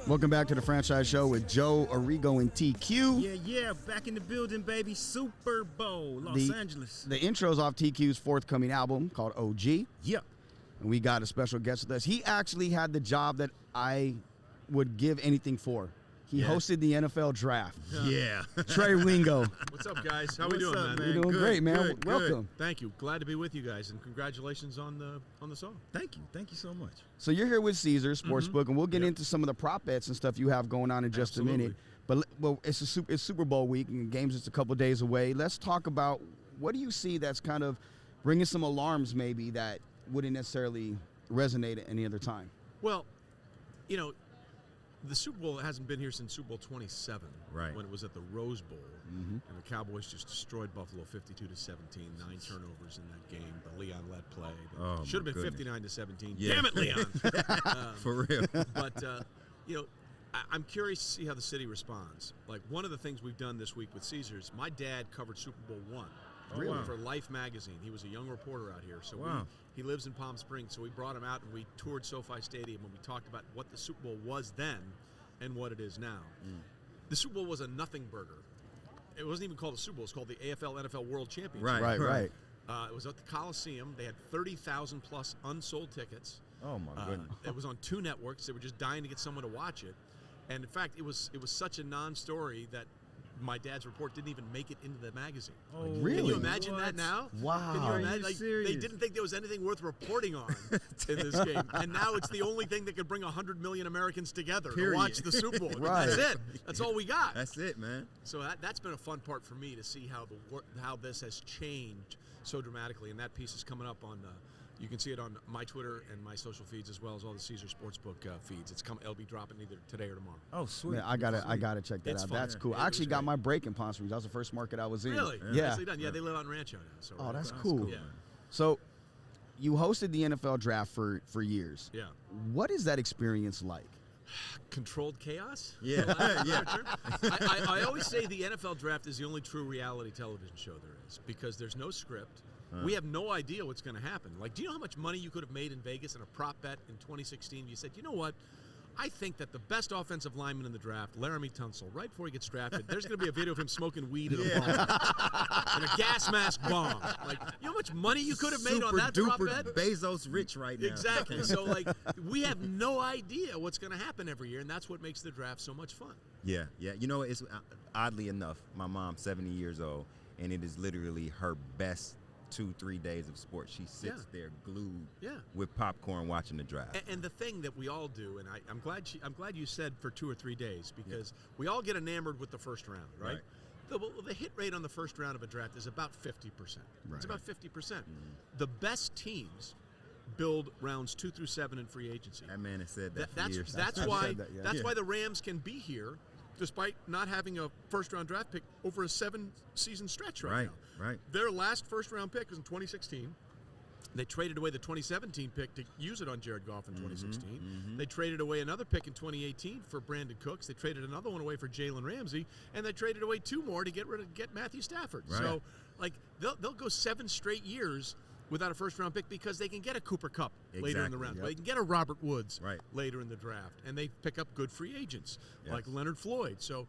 Welcome back to the Franchise Show with Joe, Arrigo, and TQ. Yeah, back in the building, baby. Super Bowl, Los Angeles. The intro's off TQ's forthcoming album called OG. Yeah. And we got a special guest with us. He actually had the job that I would give anything for. He hosted the NFL draft. Yeah. Trey Wingo. What's up, guys? How we doing, man? You're doing great, man. Good. Welcome. Thank you. Glad to be with you guys, and congratulations on the song. Thank you so much. So you're here with Caesars Sportsbook, and we'll get into some of the prop bets and stuff you have going on in just a minute. But it's Super Bowl week, and games just a couple days away. Let's talk about what do you see that's kind of bringing some alarms maybe that wouldn't necessarily resonate at any other time? Well, you know, the Super Bowl hasn't been here since Super Bowl 27, right? When it was at the Rose Bowl, and the Cowboys just destroyed Buffalo 52-17, 9 turnovers in that game. The Leon led play should have been 59-17. Yeah. Damn it, Leon! For real. But you know, I'm curious to see how the city responds. Like, one of the things we've done this week with Caesars, my dad covered Super Bowl I. For Life magazine. He was a young reporter out here. So he lives in Palm Springs. So we brought him out and we toured SoFi Stadium and we talked about what the Super Bowl was then and what it is now. The Super Bowl was a nothing burger. It wasn't even called a Super Bowl. It was called the AFL NFL World Championship. Right. It was at the Coliseum. They had 30,000 plus unsold tickets. Oh my goodness. It was on 2 networks. They were just dying to get someone to watch it. And in fact, it was such a non-story that my dad's report didn't even make it into the magazine. Oh, really? Can you imagine that now? Wow. Can you imagine? Like, they didn't think there was anything worth reporting on in this game. And now it's the only thing that could bring 100 million Americans together to watch the Super Bowl. Right. That's it. That's all we got. That's it, man. So that's been a fun part for me to see how this has changed so dramatically. And that piece is coming up on you can see it on my Twitter and my social feeds, as well as all the Caesar Sportsbook feeds. It'll be dropping either today or tomorrow. Oh, sweet! Man, I gotta check that out. That's cool. I actually got my break in Palm Springs. That was the first market I was in. Really? Yeah. Nicely done. Yeah, they live on Rancho now. So that's cool. Yeah. So, you hosted the NFL draft for years. Yeah. What is that experience like? Controlled chaos? Yeah. I always say the NFL draft is the only true reality television show there is, because there's no script. We have no idea what's going to happen. Like, do you know how much money you could have made in Vegas in a prop bet in 2016? You said, you know what? I think that the best offensive lineman in the draft, Laramie Tunsil, right before he gets drafted, there's going to be a video of him smoking weed in a bomb. And a gas mask bomb. Like, you know how much money you could have made on that prop bet? Bezos rich right now. Exactly. So, like, we have no idea what's going to happen every year, and that's what makes the draft so much fun. Yeah. You know, it's oddly enough, my mom's 70 years old, and it is literally her best 2-3 days of sports. She sits there glued with popcorn watching the draft. And the thing that we all do, and I'm glad you said for 2 or 3 days, because we all get enamored with the first round, right? The hit rate on the first round of a draft is about 50%. Right. It's about 50%. The best teams build rounds 2 through 7 in free agency. That man has said that for years. That's why the Rams can be here despite not having a first-round draft pick over a 7-season stretch right now. Right. Their last first-round pick was in 2016. They traded away the 2017 pick to use it on Jared Goff in 2016. They traded away another pick in 2018 for Brandon Cooks. They traded another one away for Jalen Ramsey, and they traded away 2 more to get Matthew Stafford. Right. So, like, they'll go 7 straight years without a first-round pick because they can get a Cooper Kupp later in the round. They can get a Robert Woods later in the draft. And they pick up good free agents like Leonard Floyd. So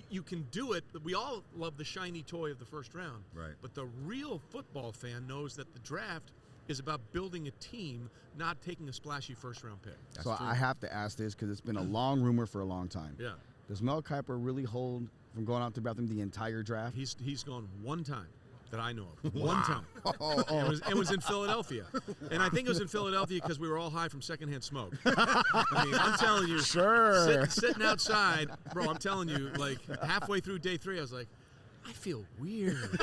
you can do it. We all love the shiny toy of the first round. Right. But the real football fan knows that the draft is about building a team, not taking a splashy first-round pick. So I have to ask this because it's been a long rumor for a long time. Yeah. Does Mel Kiper really hold from going out to the bathroom the entire draft? He's gone one time that I know of. One time. It was in Philadelphia. And I think it was in Philadelphia because we were all high from secondhand smoke. I mean, I'm telling you. Sure. Sitting outside, bro, I'm telling you, like, halfway through day 3, I was like, I feel weird.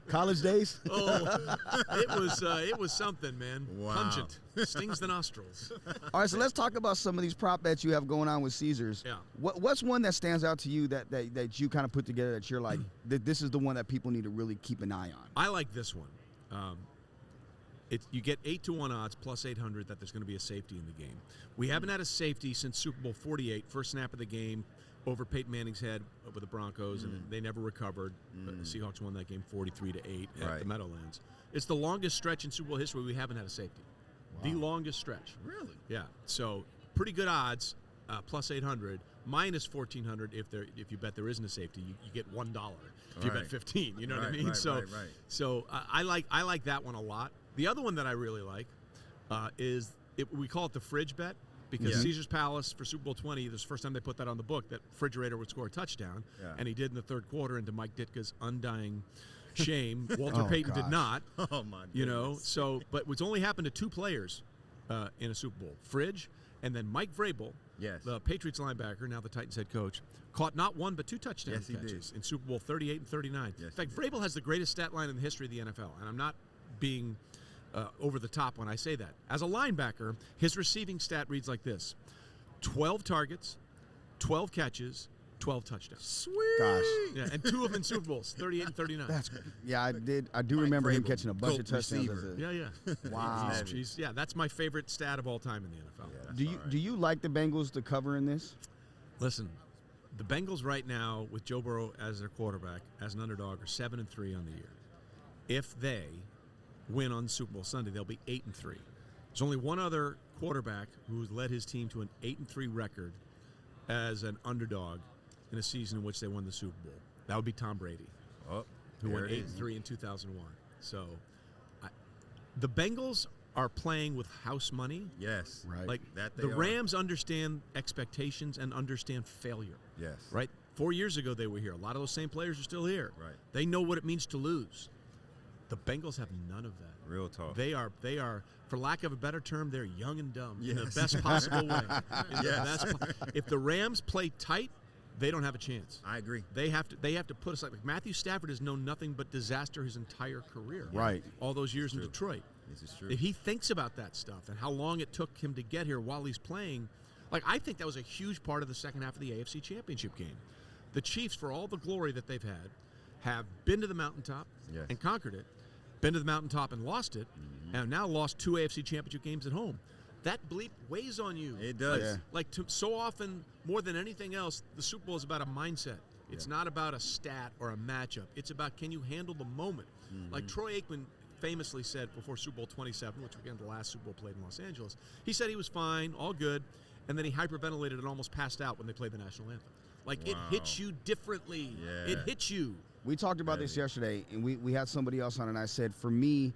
College days? Oh, it was something, man. Wow. Pungent. Stings the nostrils. All right, so let's talk about some of these prop bets you have going on with Caesars. Yeah. What's one that stands out to you that you kind of put together that you're like, this is the one that people need to really keep an eye on? I like this one. You get 8-1 odds plus 800 that there's going to be a safety in the game. We haven't had a safety since Super Bowl 48, first snap of the game, over Peyton Manning's head with the Broncos, and they never recovered. The Seahawks won that game 43-8 at the Meadowlands. It's the longest stretch in Super Bowl history we haven't had a safety. Wow. The longest stretch. Really? Yeah. So pretty good odds. plus 800, minus 1,400 if you bet there isn't a safety. You get $1 if you bet 15. You know what I mean? So I like that one a lot. The other one that I really like we call it the fridge bet. Because Caesar's Palace for Super Bowl 20, this is the first time they put that on the book, that refrigerator would score a touchdown. Yeah. And he did in the third quarter, and to Mike Ditka's undying shame, Walter Payton did not. Oh, my goodness. But it's only happened to 2 players in a Super Bowl. Fridge, and then Mike Vrabel, the Patriots linebacker, now the Titans head coach, caught not 1 but 2 touchdown catches in Super Bowl 38 and 39. Yes, in fact, Vrabel has the greatest stat line in the history of the NFL, and I'm not being over the top when I say that. As a linebacker, his receiving stat reads like this: 12 targets, 12 catches, 12 touchdowns. Sweet. Gosh. Yeah, and 2 of them in Super Bowls, 38 and 39. That's good. Yeah, I do remember him catching a bunch of touchdowns. Wow. That's my favorite stat of all time in the NFL. Yeah, do you like the Bengals to cover in this? Listen, the Bengals right now with Joe Burrow as their quarterback, as an underdog, are 7-3 on the year. If they win on Super Bowl Sunday, they'll be 8-3. There's only one other quarterback who's led his team to an 8-3 record as an underdog in a season in which they won the Super Bowl. That would be Tom Brady, who won 8-3 in 2001. So, the Bengals are playing with house money. Yes, right. Like the Rams understand expectations and understand failure. Yes, right. 4 years ago they were here. A lot of those same players are still here. Right. They know what it means to lose. The Bengals have none of that. Real talk. They are, for lack of a better term, they're young and dumb in the best possible way. If the Rams play tight, they don't have a chance. I agree. They have to put aside. Like Matthew Stafford has known nothing but disaster his entire career. Right. All those years in Detroit. This is true. If he thinks about that stuff and how long it took him to get here while he's playing, I think that was a huge part of the second half of the AFC Championship game. The Chiefs, for all the glory that they've had, have been to the mountaintop and conquered it, been to the mountaintop and lost it, and have now lost 2 AFC Championship games at home. That bleep weighs on you. It does. So often, more than anything else, the Super Bowl is about a mindset. It's not about a stat or a matchup. It's about, can you handle the moment? Like Troy Aikman famously said before Super Bowl 27, which again the last Super Bowl played in Los Angeles, he said he was fine, all good, and then he hyperventilated and almost passed out when they played the national anthem. It hits you differently. Yeah. It hits you. We talked about this yesterday, and we had somebody else on, and I said, for me,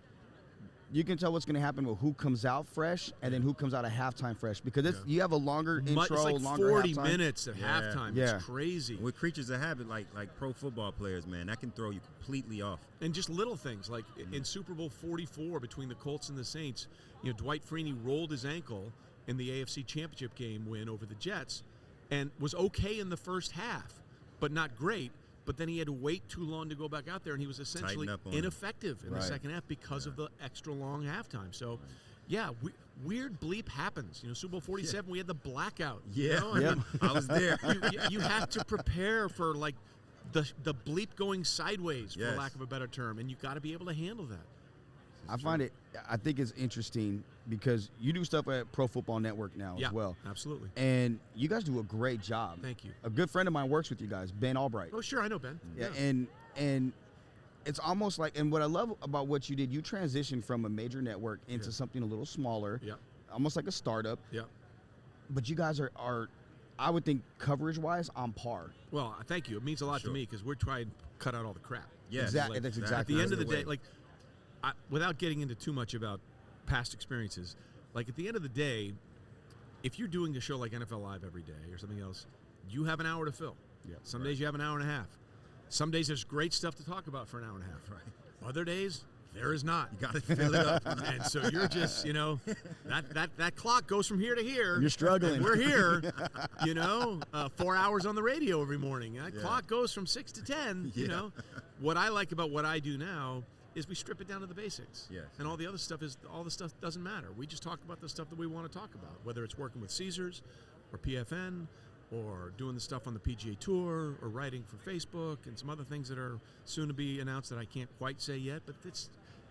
you can tell what's going to happen with who comes out fresh and then who comes out at halftime fresh, because you have a longer intro, it's like longer 40 halftime. minutes at halftime. It's crazy. We're creatures of habit, like pro football players, man. That can throw you completely off. And just little things, like in Super Bowl 44 between the Colts and the Saints, Dwight Freeney rolled his ankle in the AFC Championship game win over the Jets and was okay in the first half, but not great. But then he had to wait too long to go back out there, and he was essentially ineffective in the second half because of the extra long halftime. So, weird bleep happens. Super Bowl 47, we had the blackout. I was there. You have to prepare for the bleep going sideways, for lack of a better term, and you got to be able to handle that. I think it's interesting because you do stuff at Pro Football Network now as well. Absolutely. And you guys do a great job. Thank you. A good friend of mine works with you guys, Ben Albright. Oh, sure, I know Ben. Yeah. And it's almost like, and what I love about what you did, you transitioned from a major network into something a little smaller, almost like a startup. Yeah. But you guys are I would think coverage-wise on par. Well, thank you. It means a lot to me because we're trying to cut out all the crap. Yeah, exactly. That's exactly. At the end of the day, without getting into too much about past experiences, at the end of the day, if you're doing a show like NFL Live every day or something else, you have an hour to fill. Yeah, Some days you have an hour and a half. Some days there's great stuff to talk about for an hour and a half. Right. Other days, there is not. You got to fill it up. And so you're just, that clock goes from here to here. You're struggling. We're here, 4 hours on the radio every morning. That clock goes from 6 to 10, What I like about what I do now is we strip it down to the basics. Yes. And all the stuff doesn't matter. We just talk about the stuff that we want to talk about, whether it's working with Caesars or PFN or doing the stuff on the PGA Tour or writing for Facebook and some other things that are soon to be announced that I can't quite say yet, but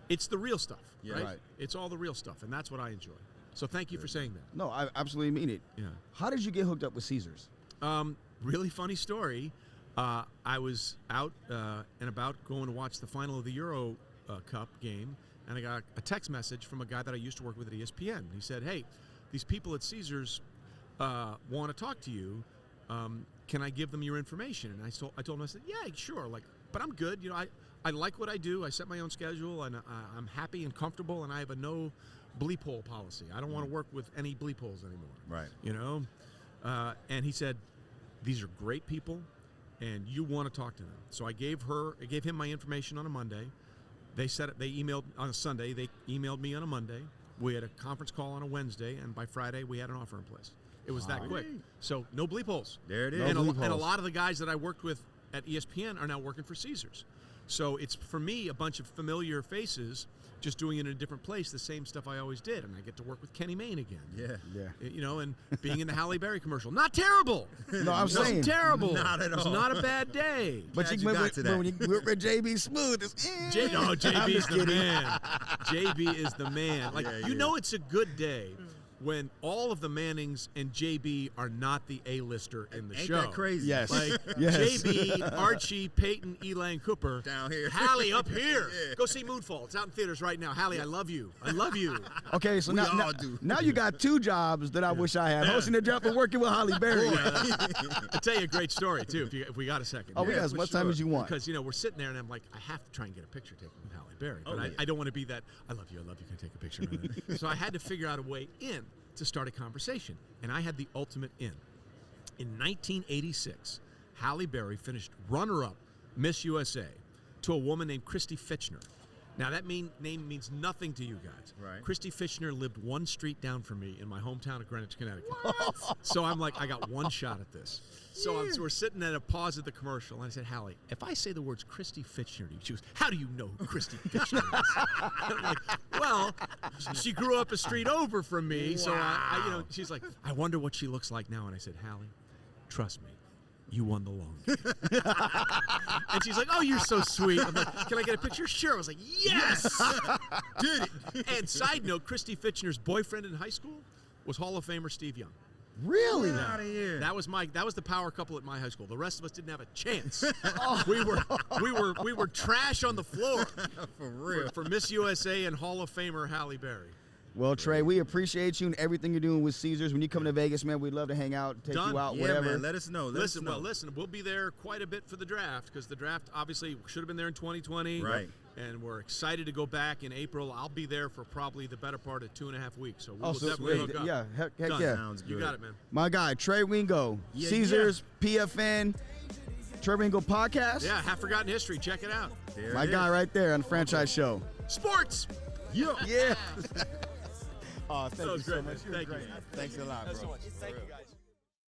it's the real stuff, right? It's all the real stuff, and that's what I enjoy. So thank you for saying that. No, I absolutely mean it. Yeah. How did you get hooked up with Caesars? Really funny story. I was out and about going to watch the final of the Euro Cup game, and I got a text message from a guy that I used to work with at ESPN. He said, "Hey, these people at Caesars want to talk to you. Can I give them your information? And I told him, I said, yeah, sure. Like, but I'm good. You know, I like what I do. I set my own schedule, and I'm happy and comfortable, and I have a no bleep hole policy. I don't want to work with any bleep holes anymore. Right. You know? And he said, these are great people, and you want to talk to them. So I gave him my information on a Monday. They emailed on a Sunday. They emailed me on a Monday. We had a conference call on a Wednesday, and by Friday we had an offer in place. It was that quick. So no bleep holes. There it is. And a lot of the guys that I worked with at ESPN are now working for Caesars. So it's, for me, a bunch of familiar faces just doing it in a different place, the same stuff I always did. And I get to work with Kenny Mayne again. Yeah. You know, and being in the Halle Berry commercial. Not terrible. No, I'm saying. Not terrible. Not at all. It was not a bad day. But Glad you you got to that. when you were with JB Smooth, JB is the man. JB is the man. Like, Yeah, you know it's a good day when all of the Mannings and JB are not the A-lister in the Ain't show. that crazy? Yes. Like Yes. JB, Archie, Peyton, Elan Cooper. Down here. Halle up here. Yeah. Go see Moonfall. It's out in theaters right now. Halle, I love you. I love you. Okay, so We now, all do. now you got two jobs that I wish I had: hosting the draft and working with Halle Berry. I'll tell you a great story, too, if we got a second. Oh, we got as for much time as you want. Because, you know, we're sitting there, and I'm like, I have to try and get a picture taken with Halle Berry. But I don't want to be that, I love you, can I take a picture? So I had to figure out a way in to start a conversation. And I had the ultimate in. In 1986, Halle Berry finished runner-up Miss USA to a woman named Christy Fitchner. Now, that name means nothing to you guys. Right. Christy Fitchner lived one street down from me in my hometown of Greenwich, Connecticut. So I'm like, I got one shot at this. So we're sitting at a pause at the commercial, and I said, Halle, if I say the words Christy Fitchner to you, she goes, how do you know who Christy Fitchner is? I'm like, well, she grew up a street over from me, so I, you know, she's like, I wonder what she looks like now. And I said, Halle, trust me. You won the long game. And she's like, oh, you're so sweet. I'm like, can I get a picture? Sure. I was like, yes! Did it. And side note, Christy Fitchner's boyfriend in high school was Hall of Famer Steve Young. Really? Get out of here. That was the power couple at my high school. The rest of us didn't have a chance. We were trash on the floor. For real. For Miss USA and Hall of Famer Halle Berry. Well, Trey, we appreciate you and everything you're doing with Caesars. When you come to Vegas, man, we'd love to hang out, take Done. you out, Yeah, whatever. man, let us know. Listen, we'll be there quite a bit for the draft, because the draft obviously should have been there in 2020. Right. And we're excited to go back in April. I'll be there for probably the better part of 2.5 weeks. So we'll definitely hook up. Yeah, heck Done. yeah. Sounds good. You got it, man. My guy, Trey Wingo, Yeah, Caesars, PFN, Trey Wingo Podcast. Yeah, Half Forgotten History. Check it out. There My it guy is. right there on the franchise show. Sports. Yeah. Yeah. Oh, thank That you was so great, much. man. You were Thank you. great. Thanks a lot, Thanks so bro. much. Thank you, guys.